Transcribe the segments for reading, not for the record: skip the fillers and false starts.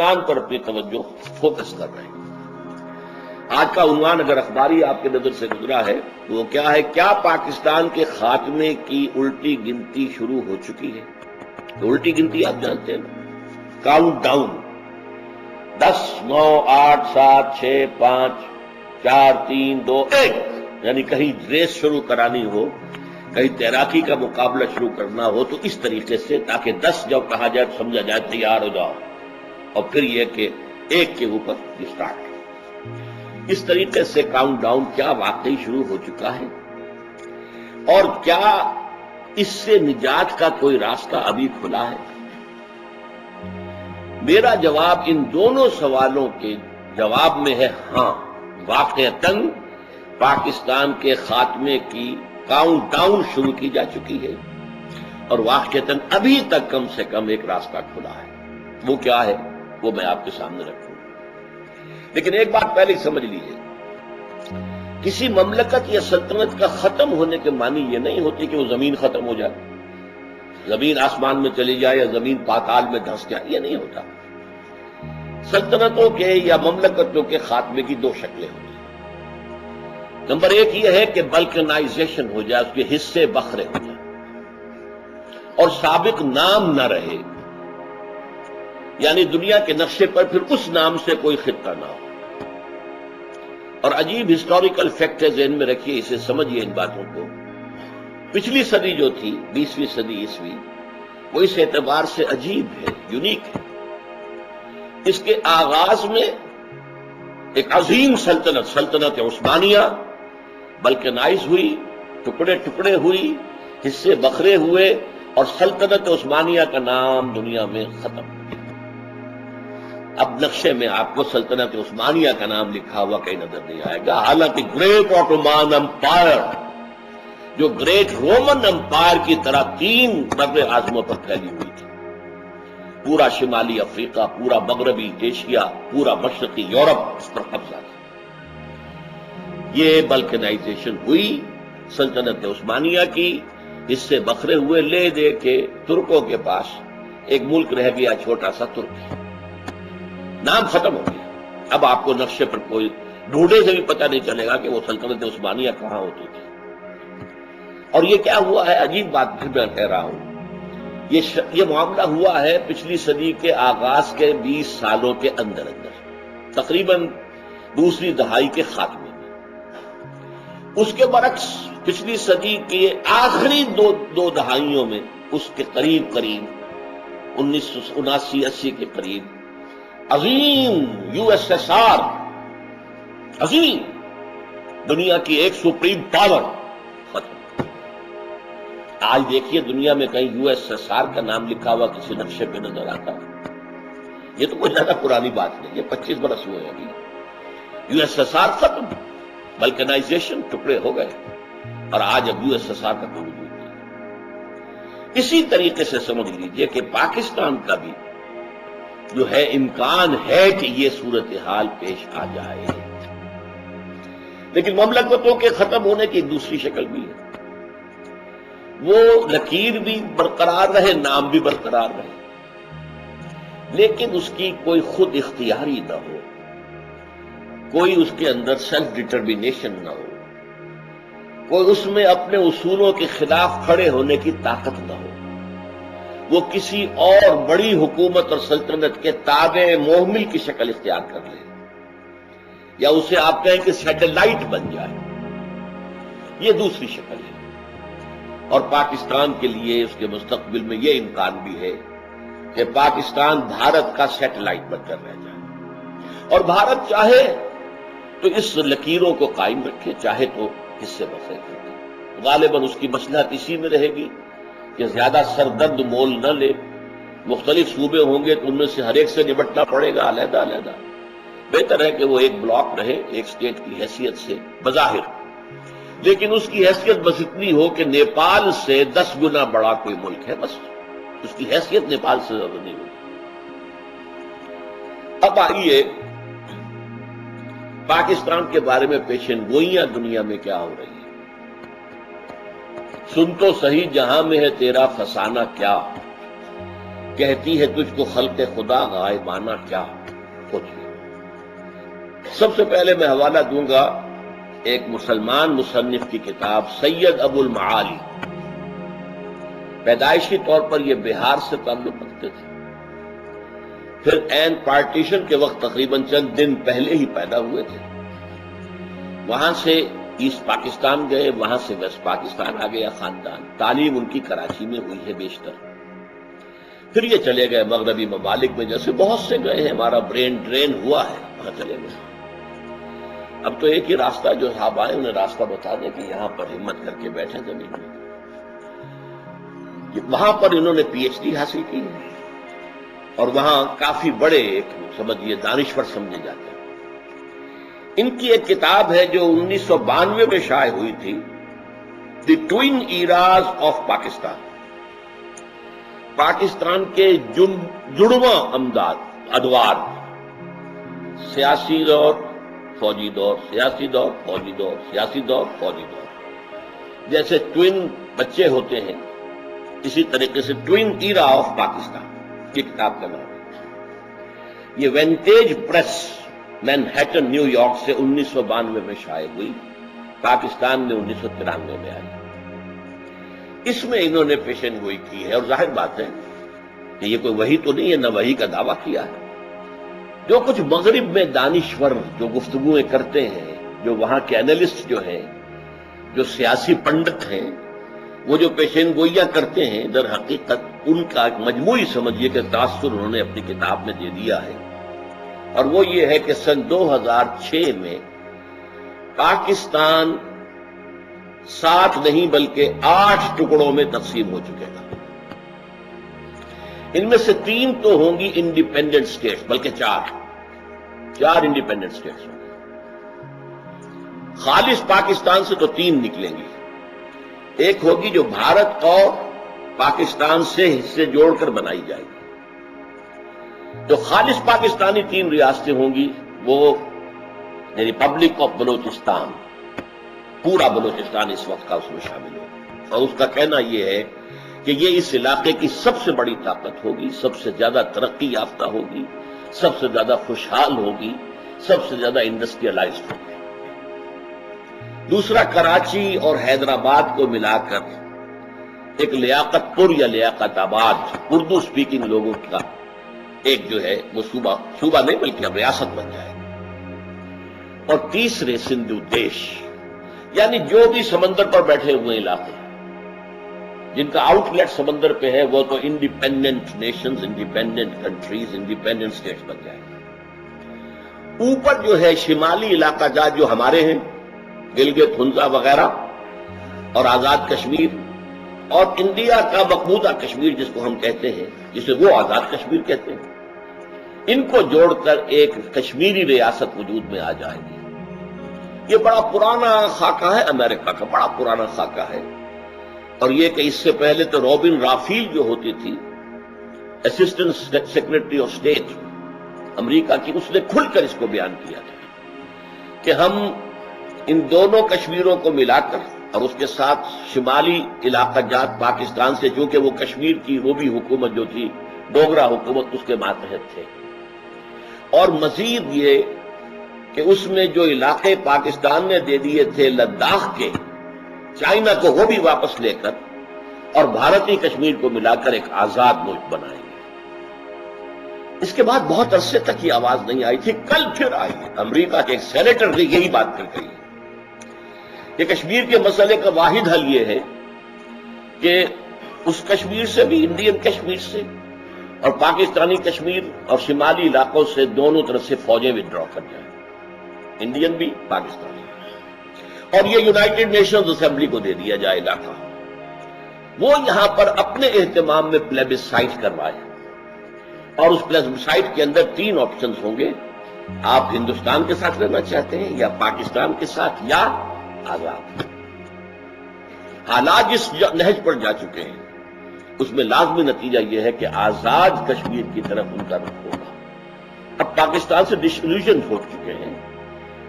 پاکستان پر اپنی توجہ فوکس کر رہے ہیں۔ آج کا عنوان اگر اخباری آپ کے نظر سے گزرا ہے تو وہ کیا ہے؟ کیا پاکستان کے خاتمے کی الٹی گنتی شروع ہو چکی ہے؟ تو الٹی گنتی آپ جانتے ہیں نا، کاؤنٹ ڈاؤن، 10 9 8 7 6 5 4 3 2 1، یعنی کہیں ریس شروع کرانی ہو، کہیں تیراکی کا مقابلہ شروع کرنا ہو تو اس طریقے سے، تاکہ 10 جب کہا جائے تو سمجھا جائے تیار ہو جاؤ، اور پھر یہ کہ ایک کے اوپر اسٹارٹ۔ اس طریقے سے کاؤنٹ ڈاؤن کیا واقعی شروع ہو چکا ہے، اور کیا اس سے نجات کا کوئی راستہ ابھی کھلا ہے؟ میرا جواب ان دونوں سوالوں کے جواب میں ہے ہاں، واقعتاً پاکستان کے خاتمے کی کاؤنٹ ڈاؤن شروع کی جا چکی ہے، اور واقعتاً ابھی تک کم سے کم ایک راستہ کھلا ہے۔ وہ کیا ہے وہ میں آپ کے سامنے رکھوں، لیکن ایک بات پہلے سمجھ لیجیے، کسی مملکت یا سلطنت کا ختم ہونے کے معنی یہ نہیں ہوتی کہ وہ زمین ختم ہو جائے، زمین آسمان میں چلی جائے یا زمین پاتال میں دھنس جائے، یہ نہیں ہوتا۔ سلطنتوں کے یا مملکتوں کے خاتمے کی 2 شکلیں ہوتی ہیں۔ نمبر 1 یہ ہے کہ بلکنائزیشن ہو جائے، اس کے حصے بکھرے ہو جائیں اور سابق نام نہ رہے، یعنی دنیا کے نقشے پر پھر اس نام سے کوئی خطہ نہ ہو۔ اور عجیب ہسٹوریکل فیکٹ ہے، ذہن میں رکھیے، اسے سمجھیے ان باتوں کو۔ پچھلی صدی جو تھی، 20ویں صدی عیسوی، وہ اس اعتبار سے عجیب ہے، یونیک ہے، اس کے آغاز میں ایک عظیم سلطنت عثمانیہ بلکنائز ہوئی، ٹکڑے ٹکڑے ہوئی، حصے بکھرے ہوئے، اور سلطنت عثمانیہ کا نام دنیا میں ختم ہو گیا۔ اب نقشے میں آپ کو سلطنت عثمانیہ کا نام لکھا ہوا کہیں نظر نہیں آئے گا، حالانکہ گریٹ آٹومان امپائر، جو گریٹ رومن امپائر کی طرح 3 بر اعظموں پر پھیلی ہوئی تھی، پورا شمالی افریقہ، پورا مغربی ایشیا، پورا مشرقی یورپ، اس پر قبضہ تھا۔ یہ بلکنائزیشن ہوئی سلطنت عثمانیہ کی، حصے بکھرے ہوئے، لے دے کے ترکوں کے پاس ایک ملک رہ گیا، چھوٹا سا ترکی، نام ختم ہو گیا۔ اب آپ کو نقشے پر کوئی ڈھونڈے سے بھی پتہ نہیں چلے گا کہ وہ سلطنت عثمانیہ کہاں ہوتی تھی۔ اور یہ کیا ہوا ہے، عجیب بات پھر میں کہہ رہا ہوں، یہ معاملہ ہوا ہے پچھلی صدی کے آغاز کے 20 سالوں کے اندر تقریباً دوسری دہائی کے خاتمے میں۔ اس کے برعکس پچھلی صدی کے آخری دو دہائیوں میں، اس کے قریب 1979-80 کے قریب، عظیم USSR، عظیم دنیا کی ایک سپریم پاور ختم۔ آج دیکھیے دنیا میں کہیں USSR کا نام لکھا ہوا کسی نقشے پہ نظر آتا ہے؟ یہ تو کوئی زیادہ پرانی بات نہیں، یہ 25 برس ہوئے ابھی۔ USSR ختم، بلکنائزیشن، ٹکڑے ہو گئے، اور آج اب USSR کا کوئی وجود نہیں۔ اسی طریقے سے سمجھ لیجئے کہ پاکستان کا بھی جو ہے امکان ہے کہ یہ صورتحال پیش آ جائے، لیکن مملکتوں کے ختم ہونے کی ایک دوسری شکل بھی ہے، وہ لکیر بھی برقرار رہے، نام بھی برقرار رہے، لیکن اس کی کوئی خود اختیاری نہ ہو، کوئی اس کے اندر سیلف ڈٹرمینیشن نہ ہو، کوئی اس میں اپنے اصولوں کے خلاف کھڑے ہونے کی طاقت نہ ہو، وہ کسی اور بڑی حکومت اور سلطنت کے تابع محمل کی شکل اختیار کر لے، یا اسے آپ کہیں کہ سیٹلائٹ بن جائے، یہ دوسری شکل ہے۔ اور پاکستان کے لیے اس کے مستقبل میں یہ امکان بھی ہے کہ پاکستان بھارت کا سیٹلائٹ بن کر رہ جائے، اور بھارت چاہے تو اس لکیروں کو قائم رکھے، چاہے تو حصے بخرے کرے۔ غالباً اس کی مصلحت اسی میں رہے گی کہ زیادہ سردرد مول نہ لے، مختلف صوبے ہوں گے تو ان میں سے ہر ایک سے نمٹنا پڑے گا علیحدہ علیحدہ، بہتر ہے کہ وہ ایک بلاک رہے، ایک اسٹیٹ کی حیثیت سے بظاہر، لیکن اس کی حیثیت بس اتنی ہو کہ نیپال سے 10 گنا بڑا کوئی ملک ہے، بس اس کی حیثیت نیپال سے زیادہ نہیں ہوگی۔ اب آئیے پاکستان کے بارے میں پیشن گوئیاں دنیا میں کیا ہو رہی ہیں۔ سن تو صحیح جہاں میں ہے تیرا فسانہ کیا، کہتی ہے تجھ کو خلق خدا غائبانہ کیا پوچھے۔ سب سے پہلے میں حوالہ دوں گا ایک مسلمان مصنف کی کتاب سید ابو المعالی، پیدائشی طور پر یہ بہار سے تعلق رکھتے تھے، پھر عین پارٹیشن کے وقت تقریباً چند دن پہلے ہی پیدا ہوئے تھے، وہاں سے ایسٹ پاکستان گئے، وہاں سے ویسٹ پاکستان آ گیا خاندان، تعلیم ان کی کراچی میں ہوئی ہے بیشتر، پھر یہ چلے گئے مغربی ممالک میں، جیسے بہت سے گئے ہیں، ہمارا برین ڈرین ہوا ہے، وہاں چلے گئے۔ اب تو ایک ہی راستہ، جو صاحب آئے انہیں راستہ بتا دیں کہ یہاں پر ہمت کر کے بیٹھے زمین میں۔ وہاں پر انہوں نے پی ایچ ڈی حاصل کی ہے اور وہاں کافی بڑے ایک سمجھیے دانشور سمجھے جاتے ہیں۔ ان کی ایک کتاب ہے جو 1992 میں شائع ہوئی تھی، the twin eras of Pakistan, Pakistan کے جڑواں ادوار، سیاسی دور، فوجی دور، سیاسی دور، فوجی دور، سیاسی دور، فوجی دور، جیسے ٹوئن بچے ہوتے ہیں اسی طریقے سے ٹوئن ایرا آف پاکستان یہ کتاب کا نام ہے۔ یہ vantage press Manhattan new York سے 1992 میں شائع ہوئی، پاکستان میں 1993 میں آئی۔ اس میں انہوں نے پیشن گوئی کی ہے، اور ظاہر بات ہے کہ یہ کوئی وحی تو نہیں ہے، نہ وحی کا دعویٰ کیا ہے۔ جو کچھ مغرب میں دانشور جو گفتگویں کرتے ہیں، جو وہاں کے اینالسٹ جو ہیں، جو سیاسی پنڈت ہیں، وہ جو پیشین گوئیاں کرتے ہیں، در حقیقت ان کا ایک مجموعی سمجھیے کہ تاثر انہوں نے اپنی کتاب میں دے دیا ہے، اور وہ یہ ہے کہ سن 2006 میں پاکستان 7 نہیں بلکہ 8 ٹکڑوں میں تقسیم ہو چکے گا۔ ان میں سے 3 تو ہوں گی انڈیپینڈنٹ اسٹیٹس، بلکہ 4 انڈیپینڈنٹ اسٹیٹس ہوں گی۔ خالص پاکستان سے تو 3 نکلیں گی، ایک ہوگی جو بھارت اور پاکستان سے حصے جوڑ کر بنائی جائے گی۔ جو خالص پاکستانی 3 ریاستیں ہوں گی وہ ریپبلک آف بلوچستان، پورا بلوچستان اس وقت کا اس میں شامل ہوگا، اور اس کا کہنا یہ ہے کہ یہ اس علاقے کی سب سے بڑی طاقت ہوگی، سب سے زیادہ ترقی یافتہ ہوگی، سب سے زیادہ خوشحال ہوگی، سب سے زیادہ انڈسٹریلائزڈ ہوگی۔ دوسرا کراچی اور حیدرآباد کو ملا کر ایک لیاقت پور یا لیاقت آباد اردو سپیکنگ لوگوں کا ایک جو ہے وہ صوبہ نہیں بلکہ اب ریاست بن جائے گی۔ اور تیسرے سندھو دیش، یعنی جو بھی سمندر پر بیٹھے ہوئے علاقے جن کا آؤٹ لیٹ سمندر پہ ہے، وہ تو independent nations, independent countries, independent states بن جائیں گے۔ اوپر جو ہے شمالی علاقہ جات جو ہمارے ہیں، گلگت ہنزا وغیرہ اور آزاد کشمیر، اور انڈیا کا مقبوضہ کشمیر جس کو ہم کہتے ہیں، جسے وہ آزاد کشمیر کہتے ہیں، ان کو جوڑ کر ایک کشمیری ریاست وجود میں آ جائے گی۔ یہ بڑا پرانا خاکہ ہے، امریکہ کا بڑا پرانا خاکہ ہے، اور یہ کہ اس سے پہلے تو روبن رافیل جو ہوتی تھی اسسٹنٹ سیکرٹری آف اسٹیٹ امریکہ کی، اس نے کھل کر اس کو بیان کیا تھا کہ ہم ان دونوں کشمیروں کو ملا کر اور اس کے ساتھ شمالی علاقہ جات پاکستان سے، چونکہ وہ کشمیر کی وہ بھی حکومت جو تھی ڈوگرا حکومت، اس کے ماتحت تھے، اور مزید یہ کہ اس میں جو علاقے پاکستان نے دے دیے تھے لداخ کے، چائنا کو وہ بھی واپس لے کر اور بھارتی کشمیر کو ملا کر ایک آزاد ملک بنائیں گے۔ اس کے بعد بہت عرصے تک یہ آواز نہیں آئی تھی، کل پھر آئی ہے۔ امریکہ کے ایک سینیٹر نے یہی بات کر گئی کہ کشمیر کے مسئلے کا واحد حل یہ ہے کہ اس کشمیر سے بھی، انڈین کشمیر سے اور پاکستانی کشمیر اور شمالی علاقوں سے دونوں طرف سے فوجیں وڈرا کر جائیں، انڈین بھی پاکستانی، اور یہ یونائٹڈ نیشنز اسمبلی کو دے دیا جائے علاقہ۔ وہ یہاں پر اپنے اہتمام میں پلیبسائٹ کروائے، اور اس پلیبسائٹ کے اندر 3 آپشنز ہوں گے، آپ ہندوستان کے ساتھ رہنا چاہتے ہیں یا پاکستان کے ساتھ یا آزاد۔ حالات جس نہج پر جا چکے ہیں اس میں لازمی نتیجہ یہ ہے کہ آزاد کشمیر کی طرف ان کا رخ ہوگا۔ اب پاکستان سے ڈسلیوژن ہو چکے ہیں،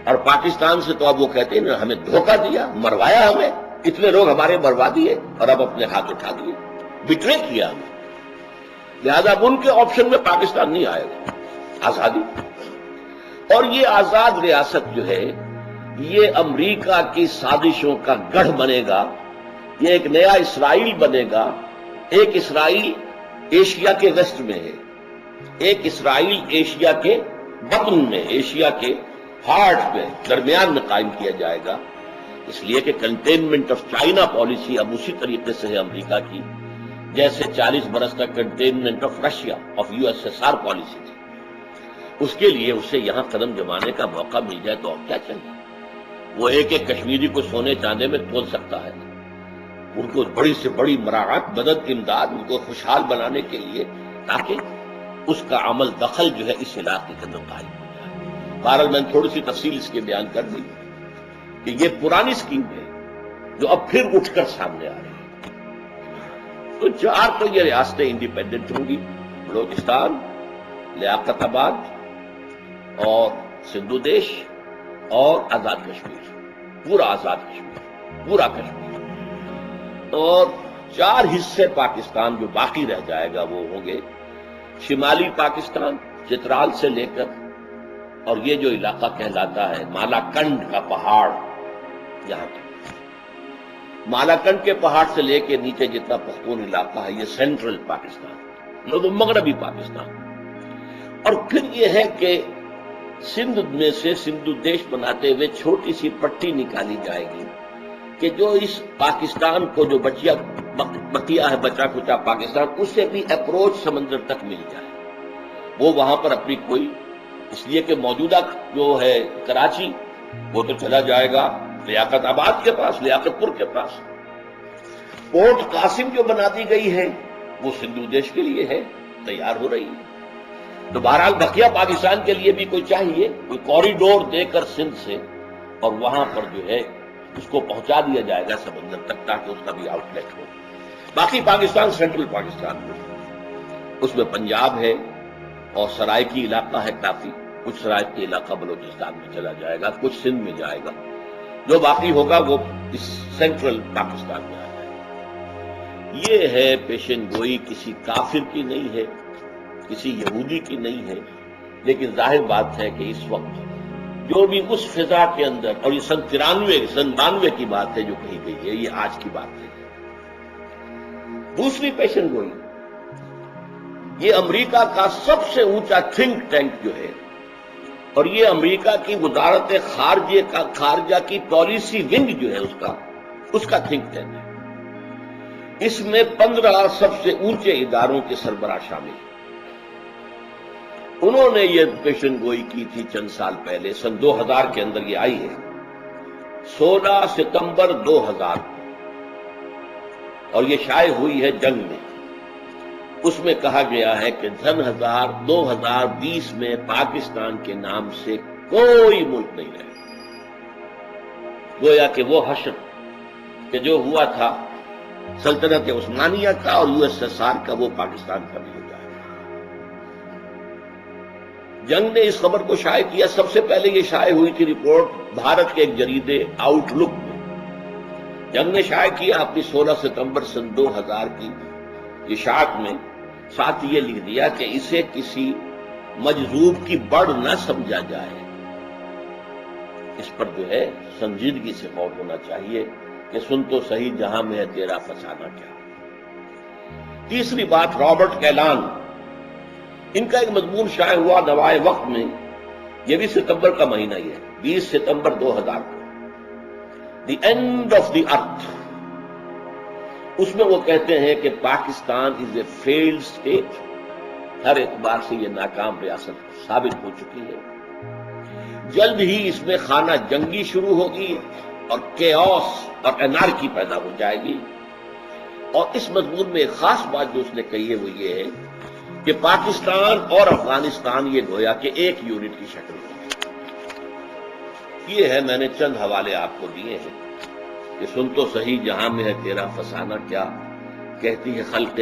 اور پاکستان سے تو اب وہ کہتے ہیں ہمیں دھوکہ دیا، مروایا ہمیں، اتنے لوگ ہمارے مروا دیے اور اب اپنے ہاتھ اٹھا دیے، بٹرے کیا ہمیں۔ لہذا اب ان کے آپشن میں پاکستان نہیں آئے گا. آزادی اور یہ آزاد ریاست جو ہے یہ امریکہ کی سازشوں کا گڑھ بنے گا. یہ ایک نیا اسرائیل بنے گا. ایک اسرائیل ایشیا کے ویسٹ میں ہے, ایک اسرائیل ایشیا کے بطن میں, ایشیا کے ہارٹ میں, درمیان میں قائم کیا جائے گا. اس لیے کہ کنٹینمنٹ آف چائنا پالیسی اب اسی طریقے سے ہے امریکہ کی جیسے 40 برس کا containment of Russia of USSR policy تھی. اس کے لیے اسے یہاں قدم جمانے کا موقع مل جائے تو اور کیا چاہیے. وہ ایک ایک کشمیری کو سونے چاندے میں تول سکتا ہے. ان کو بڑی سے بڑی مراعات, مدد, امداد ان کو خوشحال بنانے کے لیے تاکہ اس کا عمل دخل جو ہے اس علاقے کے اندر قائم ہو جائے. بہرحال میں نے تھوڑی سی تفصیل اس کے بیان کر دی کہ یہ پرانی اسکیم ہے جو اب پھر اٹھ کر سامنے آ رہی ہے. تو 4 تو یہ ریاستیں انڈیپینڈنٹ ہوں گی, بلوچستان, لیاقت آباد اور سندھو دیش اور آزاد کشمیر, پورا آزاد کشمیر, پورا کشمیر. اور 4 حصے پاکستان جو باقی رہ جائے گا وہ ہوں گے شمالی پاکستان, چترال سے لے کر اور یہ جو علاقہ کہلاتا ہے مالاکنڈ کا پہاڑ, یہاں تک. مالاکنڈ کے پہاڑ سے لے کے نیچے جتنا پختون علاقہ ہے یہ سینٹرل پاکستان, مغربی پاکستان. اور پھر یہ ہے کہ سندھ میں سے سندھو دیش بناتے ہوئے چھوٹی سی پٹی نکالی جائے گی کہ جو اس پاکستان کو جو بقیہ ہے بچا کچا پاکستان, اسے بھی اپروچ سمندر تک مل جائے. وہ وہاں پر اپنی کوئی, اس لیے کہ موجودہ جو ہے کراچی وہ تو چلا جائے گا لیاقت آباد کے پاس, لیاقت پور کے پاس. پورٹ قاسم جو بنا دی گئی ہے وہ سندھو دیش کے لیے ہے, تیار ہو رہی ہے. تو بہرحال بقیہ پاکستان کے لیے بھی کوئی چاہیے, کوئی کوریڈور دے کر سندھ سے اور وہاں پر جو ہے اس کو پہنچا دیا جائے گا سمندر تک تاکہ اس کا بھی آؤٹ لیٹ ہو. باقی پاکستان سینٹرل پاکستان میں, اس میں پنجاب ہے اور سرائکی علاقہ ہے کافی. کچھ سرائکی علاقہ بلوچستان میں چلا جائے گا, کچھ سندھ میں جائے گا. جو باقی ہوگا وہ اس سینٹرل پاکستان میں آ جائے گا. یہ ہے پیشن گوئی, کسی کافر کی نہیں ہے, کسی یہودی کی نہیں ہے, لیکن ظاہر بات ہے کہ اس وقت جو بھی اس فضا کے اندر, اور یہ سن 92 کی بات ہے جو کہی گئی ہے, یہ آج کی بات ہے. دوسری پیشن گوئی, یہ امریکہ کا سب سے اونچا تھنک ٹینک جو ہے اور یہ امریکہ کی وزارت خارجہ کی پالیسی ونگ جو ہے اس کا تھنک ٹینک ہے. اس میں 15 سب سے اونچے اداروں کے سربراہ شامل ہیں. انہوں نے یہ پیشن گوئی کی تھی چند سال پہلے, سن 2000 کے اندر یہ آئی ہے, 16 ستمبر 2000 کو, اور یہ شائع ہوئی ہے جنگ میں. اس میں کہا گیا ہے کہ 2020 میں پاکستان کے نام سے کوئی ملک نہیں رہے. گویا کہ وہ حشر کہ جو ہوا تھا سلطنت عثمانیہ کا اور USSR کا, وہ پاکستان کا بھی ہو جائے گا. جنگ نے اس خبر کو شائع کیا. سب سے پہلے یہ شائع ہوئی تھی رپورٹ بھارت کے ایک جریدے آؤٹ لک میں. جنگ نے شائع کیا اپنی 16 ستمبر سن 2000 کی اشاعت میں, ساتھ یہ لکھ دیا کہ اسے کسی مجذوب کی بڑھ نہ سمجھا جائے. اس پر جو ہے سنجیدگی سے غور ہونا چاہیے کہ سن تو صحیح جہاں میں ہے تیرا فسانہ کیا. تیسری بات, رابرٹ کیلان, ان کا ایک مضمون شائع ہوا نوائے وقت میں, یہ بھی ستمبر کا مہینہ ہی ہے, 20 ستمبر 2000 کو, دی اینڈ آف دی ارتھ. اس میں وہ کہتے ہیں کہ پاکستان از اے فیلڈ اسٹیٹ, ہر اعتبار سے یہ ناکام ریاست ثابت ہو چکی ہے. جلد ہی اس میں خانہ جنگی شروع ہوگی اور کیوس اور انارکی پیدا ہو جائے گی. اور اس مضمون میں ایک خاص بات جو اس نے کہی ہے وہ یہ ہے کہ پاکستان اور افغانستان یہ گویا کہ ایک یونٹ کی شکل میں. یہ ہے, میں نے چند حوالے آپ کو دیے ہیں کہ سن تو صحیح جہاں میں ہے تیرا فسانہ کیا, کہتی ہے خلق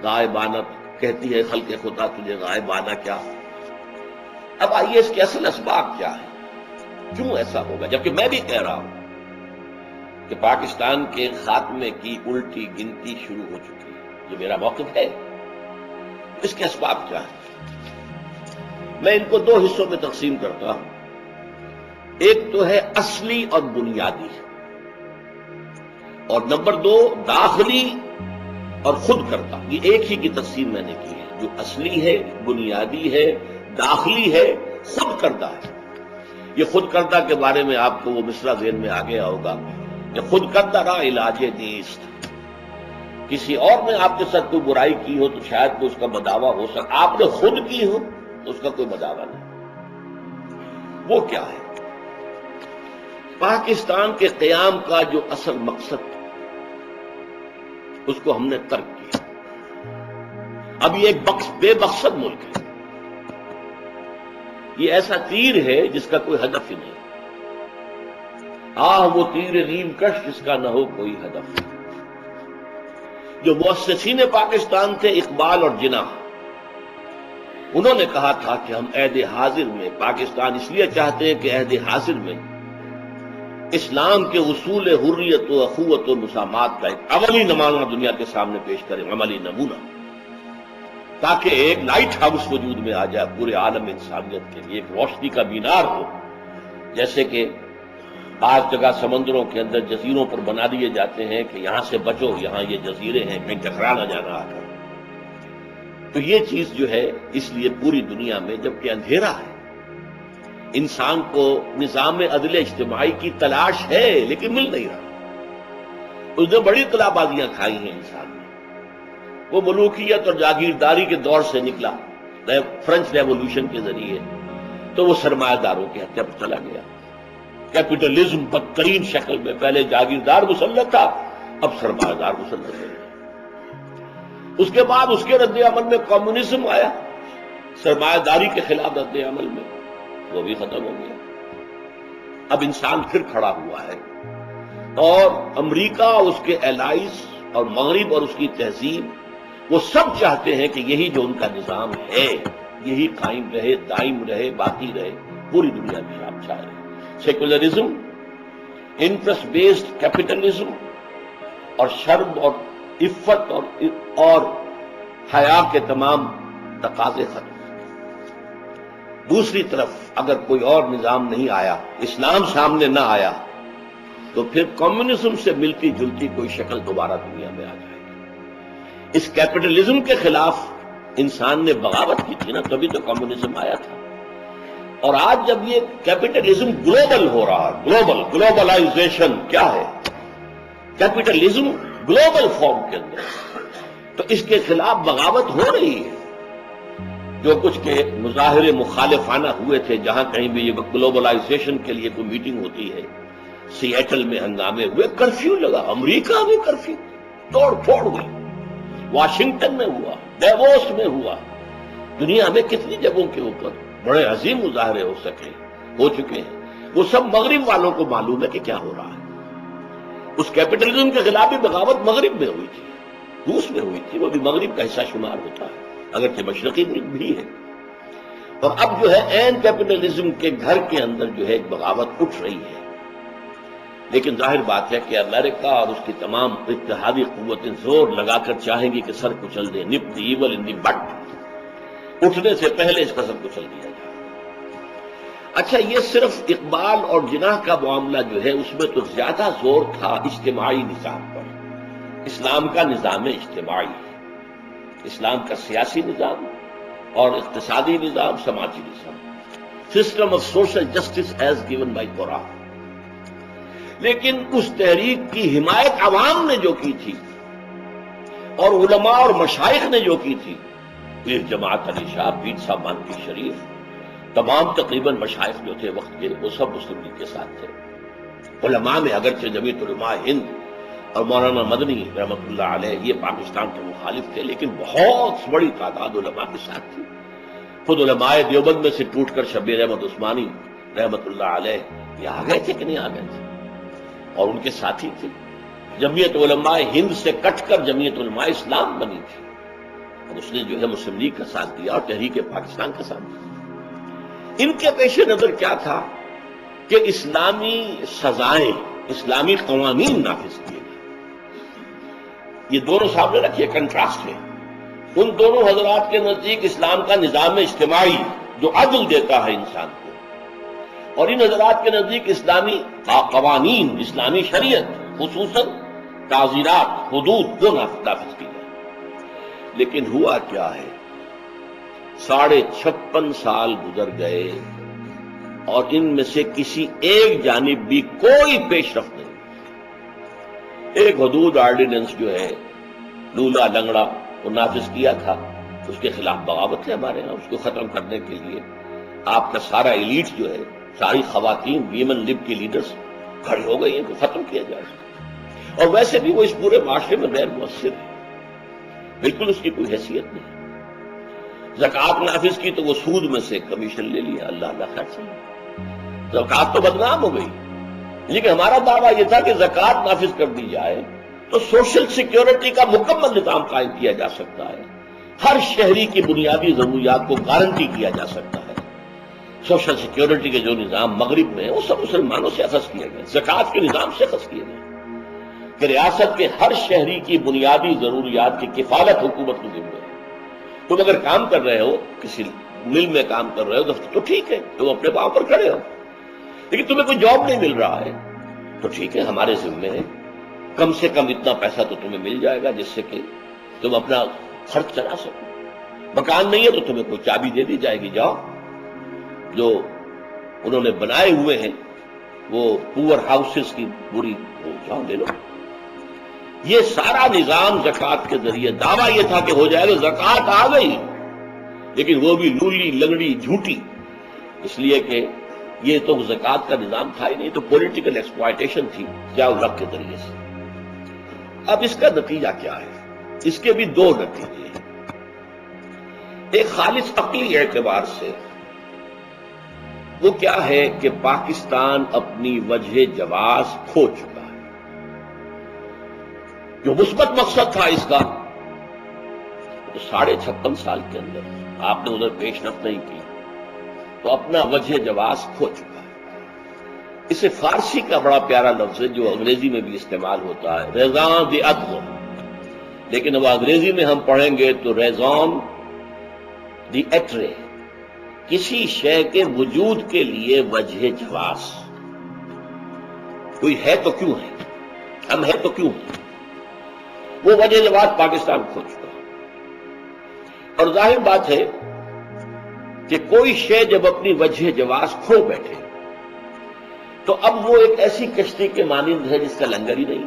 غائبانہ, کہتی ہے خلق خدا تجھے غائبانہ کیا. اب آئیے اس کے اصل اسباب کیا ہے, کیوں ایسا ہوگا, جبکہ میں بھی کہہ رہا ہوں کہ پاکستان کے خاتمے کی الٹی گنتی شروع ہو چکی ہے. یہ میرا موقف ہے. اس کے اسباب کیا ہیں؟ میں ان کو دو حصوں میں تقسیم کرتا ہوں. ایک تو ہے اصلی اور بنیادی، اور نمبر دو داخلی اور خود کردہ. یہ ایک ہی کی تقسیم میں نے کی ہے. جو اصلی ہے، بنیادی ہے، داخلی ہے، خود کردہ ہے. یہ خود کردہ کے بارے میں آپ کو وہ مصرع ذہن میں آ گیا ہوگا کہ خود کردہ را علاج نیست. کسی اور نے آپ کے ساتھ کوئی برائی کی ہو تو شاید کوئی اس کا بداوا ہو سکتا، آپ نے خود کی ہو تو اس کا کوئی بداوا نہیں. وہ کیا ہے؟ پاکستان کے قیام کا جو اصل مقصد تھا اس کو ہم نے ترک کیا. اب یہ ایک بے مقصد ملک ہے. یہ ایسا تیر ہے جس کا کوئی ہدف ہی نہیں. وہ تیر نیم کش جس کا نہ ہو کوئی ہدف. جو مؤسسین پاکستان تھے اقبال اور جناح، انہوں نے کہا تھا کہ ہم عہد حاضر میں پاکستان اس لیے چاہتے ہیں کہ عہد حاضر میں اسلام کے اصول حریت و اخوت و مسامات کا ایک عملی نمونہ دنیا کے سامنے پیش کریں، عملی نمونہ، تاکہ ایک لائٹ ہاؤس وجود میں آ جائے پورے عالم انسانیت کے لیے، ایک روشنی کا مینار ہو. جیسے کہ بعض جگہ سمندروں کے اندر جزیروں پر بنا دیے جاتے ہیں کہ یہاں سے بچو، یہاں یہ جزیرے ہیں، کہیں ٹکرا نہ جانا آ کر. تو یہ چیز جو ہے اس لیے پوری دنیا میں جبکہ اندھیرا ہے، انسان کو نظام عدل اجتماعی کی تلاش ہے لیکن مل نہیں رہا. اس نے بڑی قلع بازیاں کھائی ہیں انسان نے. وہ ملوکیت اور جاگیرداری کے دور سے نکلا فرینچ ریولوشن کے ذریعے تو وہ سرمایہ داروں کی ہتیا پر چلا گیا. کیپٹلزم بدترین شکل میں، پہلے جاگیردار مسلط تھا، اب سرمایہ دار مسلط ہے. اس کے بعد اس کے رد عمل میں کمیونزم آیا، سرمایہ داری کے خلاف رد عمل میں، وہ بھی ختم ہو گیا. اب انسان پھر کھڑا ہوا ہے، اور امریکہ، اس کے الائز اور مغرب اور اس کی تہذیب، وہ سب چاہتے ہیں کہ یہی جو ان کا نظام ہے یہی قائم رہے، دائم رہے، باقی رہے، پوری دنیا میں آپ چاہ رہے ہیں. سیکولرزم، انٹرسٹ بیسڈ کیپٹلزم اور شرم اور عفت اور حیا کے تمام تقاضے ختم. دوسری طرف اگر کوئی اور نظام نہیں آیا، اسلام سامنے نہ آیا، تو پھر کمیونزم سے ملتی جلتی کوئی شکل دوبارہ دنیا میں آ جائے گی. اس کیپٹلزم کے خلاف انسان نے بغاوت کی تھی نا، تبھی تو کمیونزم آیا تھا. اور آج جب یہ کیپٹلزم گلوبل ہو رہا ہے، گلوبلائزیشن کیا ہے؟ کیپٹلزم گلوبل فارم کے اندر، تو اس کے خلاف بغاوت ہو رہی ہے. جو کچھ کے مظاہرے مخالفانہ ہوئے تھے، جہاں کہیں بھی یہ گلوبلائزیشن کے لیے کوئی میٹنگ ہوتی ہے، سیئٹل میں ہنگامے ہوئے، کرفیو لگا، امریکہ میں کرفیو، توڑ پھوڑ ہوئی، واشنگٹن میں ہوا، ڈیووس میں ہوا، دنیا میں کتنی جگہوں کے اوپر بڑے عظیم مظاہرے ہو چکے ہیں. وہ سب مغرب والوں کو معلوم ہے کہ کیا ہو رہا ہے. اس کیپٹلزم کے خلاف بھی بغاوت مغرب میں ہوئی تھی، روس میں ہوئی تھی، وہ بھی مغرب کا حصہ شمار ہوتا ہے اگرچہ مشرقی ملک بھی ہے. اور اب جو ہے عین کیپٹلزم کے گھر کے اندر جو ہے ایک بغاوت اٹھ رہی ہے. لیکن ظاہر بات ہے کہ امریکہ اور اس کی تمام اتحادی قوتیں زور لگا کر چاہیں گی کہ سر کچل دیں، نپ دی ایول ان دی بٹ، اٹھنے سے پہلے اس کا سر کچل دیا جائے. اچھا، یہ صرف اقبال اور جناح کا معاملہ جو ہے اس میں تو زیادہ زور تھا اجتماعی نظام پر. اسلام کا نظام اجتماعی، اسلام کا سیاسی نظام اور اقتصادی نظام، سماجی نظام، system of social justice as given by Quran. لیکن اس تحریک کی حمایت عوام نے جو کی تھی اور علماء اور مشائخ نے جو کی تھی، پیر جماعت علی شاہ، پیر صاحب مانکی شریف، تمام تقریباً مشائخ جو تھے وقت کے، وہ سب مسلم لیگ کے ساتھ تھے. علماء میں اگرچہ جمعیت علماء ہند اور مولانا مدنی رحمۃ اللہ علیہ یہ پاکستان کے مخالف تھے، لیکن بہت بڑی تعداد علماء کے ساتھ تھی. خود علماء دیوبند میں سے ٹوٹ کر شبیر احمد عثمانی رحمۃ اللہ علیہ یہ آ گئے تھے کہ نہیں آ گئے تھے، اور ان کے ساتھی تھے. جمعیت علماء ہند سے کٹ کر جمعیت علماء اسلام بنی تھی، اور اس نے جو ہے مسلم لیگ کا ساتھ دیا اور تحریک پاکستان کا ساتھ دیا. ان کے پیش نظر کیا تھا کہ اسلامی سزائیں، اسلامی قوانین نافذ کیے گئے. یہ دونوں سامنے رکھیے، کنٹراسٹ ہے. ان دونوں حضرات کے نزدیک اسلام کا نظام اجتماعی جو عدل دیتا ہے انسان کو، اور ان حضرات کے نزدیک اسلامی قوانین، اسلامی شریعت، خصوصاً تعزیرات، حدود وہ نافذ کی جائے۔ لیکن ہوا کیا ہے، 56.5 سال گزر گئے اور ان میں سے کسی ایک جانب بھی کوئی پیش رفت نہیں۔ ایک حدود آرڈیننس جو ہے لولا لنگڑا وہ نافذ کیا تھا، اس کے خلاف بغاوت ہے ہمارے ہاں، اس کو ختم کرنے کے لیے آپ کا سارا ایلیٹ جو ہے، ساری خواتین ویمن لب کی لیڈرز کھڑے ہو گئی ہیں کہ ختم کیا جائے، اور ویسے بھی وہ اس پورے معاشرے میں غیر مؤثر ہے، بالکل اس کی کوئی حیثیت نہیں۔ زکوٰۃ نافذ کی تو وہ سود میں سے کمیشن لے لیا، اللہ اللہ خیر سے، زکوٰۃ تو بدنام ہو گئی۔ لیکن ہمارا دعویٰ یہ تھا کہ زکوٰۃ نافذ کر دی جائے تو سوشل سیکیورٹی کا مکمل نظام قائم کیا جا سکتا ہے، ہر شہری کی بنیادی ضروریات کو گارنٹی کیا جا سکتا ہے۔ سوشل سیکیورٹی کے جو نظام مغرب میں وہ سب مسلمانوں سے اخذ کیے گئے، زکوٰۃ کے نظام سے اخذ کیے گئے کہ ریاست کے ہر شہری کی بنیادی ضروریات کی کفالت حکومت کو ذمہ ہے۔ تم اگر کام کر رہے ہو، کسی مل میں کام کر رہے ہو تو ٹھیک ہے، تم اپنے پاؤں پر کھڑے ہو، لیکن تمہیں کوئی جاب نہیں مل رہا ہے تو ٹھیک ہے، ہمارے ذمہ ہے، کم سے کم اتنا پیسہ تو تمہیں مل جائے گا جس سے کہ تم اپنا خرچ چلا سکو۔ مکان نہیں ہے تو تمہیں کوئی چابی دے دی جائے گی، جاؤ، جو انہوں نے بنائے ہوئے ہیں وہ پور ہاؤسز کی پوری جاؤ لے لو۔ یہ سارا نظام زکوٰۃ کے ذریعے، دعویٰ یہ تھا کہ ہو جائے گا، زکوٰۃ آ گئی، لیکن وہ بھی لولی لنگڑی جھوٹی، اس لیے کہ یہ تو زکوٰۃ کا نظام تھا ہی نہیں، تو پولیٹیکل ایکسپلائٹیشن تھی ضیاء الحق کے ذریعے سے۔ اب اس کا نتیجہ کیا ہے؟ اس کے بھی دو نتیجے ہیں۔ ایک خالص عقلی اعتبار سے وہ کیا ہے کہ پاکستان اپنی وجہ جواز کھو چکا ہے۔ جو مثبت مقصد تھا اس کا، تو 56.5 سال کے اندر آپ نے ادھر پیش رفت نہیں کی، تو اپنا وجہ جواز کھو چکا ہے۔ اسے فارسی کا بڑا پیارا لفظ ہے جو انگریزی میں بھی استعمال ہوتا ہے، ریزان دی عدل، لیکن وہ انگریزی میں ہم پڑھیں گے تو ریزان دی ایٹرے، کسی شے کے وجود کے لیے وجہ جواز۔ کوئی ہے تو کیوں ہے، ہم ہے تو کیوں ہے، وہ وجہ جواز پاکستان کھو چکا۔ اور ظاہر بات ہے کہ کوئی شے جب اپنی وجہ جواز کھو بیٹھے تو اب وہ ایک ایسی کشتی کے مانند ہے جس کا لنگر ہی نہیں،